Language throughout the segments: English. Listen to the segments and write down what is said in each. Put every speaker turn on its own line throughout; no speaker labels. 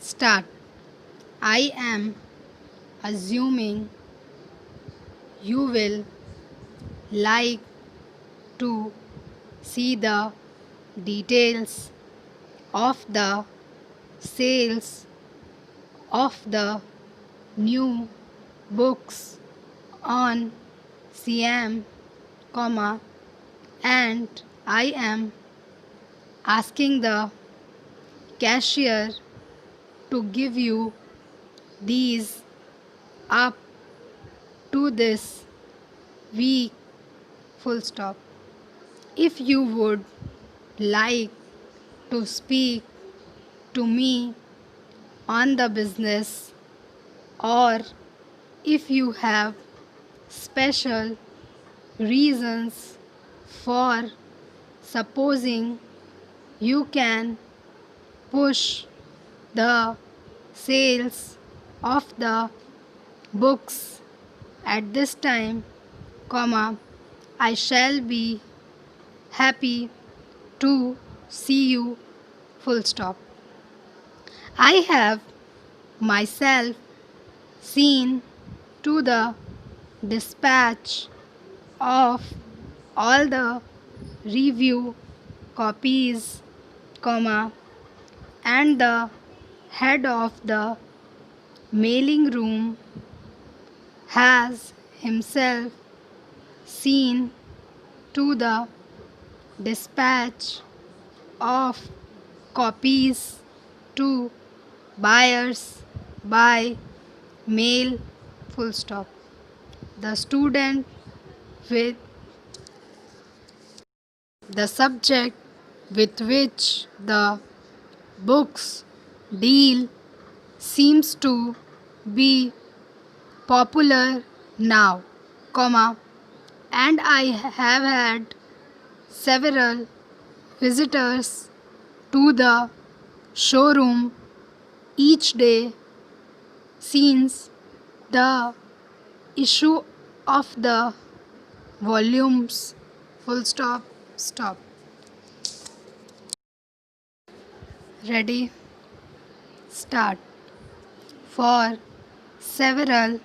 Start. I am assuming you will like to see the details of the sales of the new books on CM, and I am asking the cashier to give you these up to this week, full stop. If you would like to speak to me on the business, or if you have special reasons for supposing you can push the sales of the books at this time, I shall be happy to see you, full stop. I have myself seen to the dispatch of all the review copies, and the head of the mailing room has himself seen to the dispatch of copies to buyers by mail, full stop. The student with the subject with which the books deal seems to be popular now, and I have had several visitors to the showroom each day since the issue of the volumes, full stop. Ready? Start. For several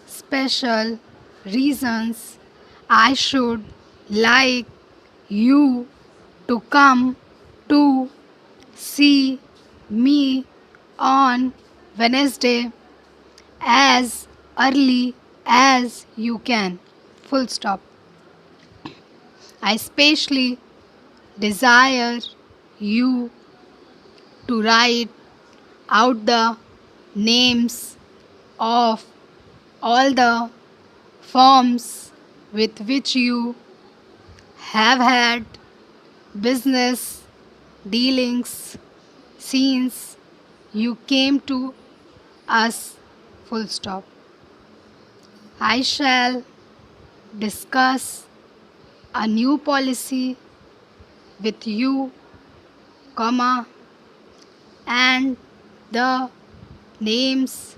special reasons, I should like you to come to see me on Wednesday as early as you can, full stop. I especially desire you to write out the names of all the firms with which you have had business dealings since you came to us, full stop. I shall discuss a new policy with you, and the names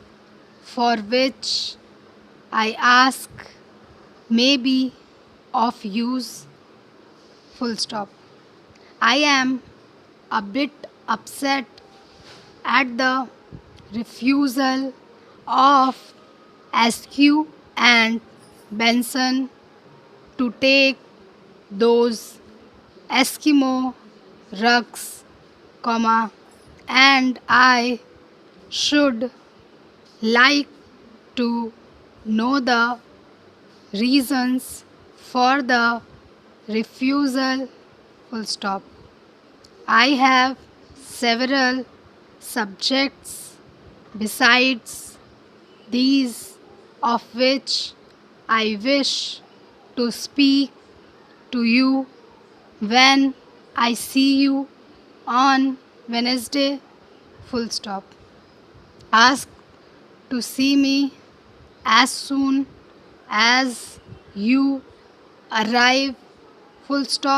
for which I ask may be of use, full stop. I am a bit upset at the refusal of Askew and Benson to take those Eskimo rugs, and I should like to know the reasons for the refusal, full stop. I have several subjects besides these of which I wish to speak to you when I see you on Wednesday, full stop. Ask to see me as soon as you arrive, full stop.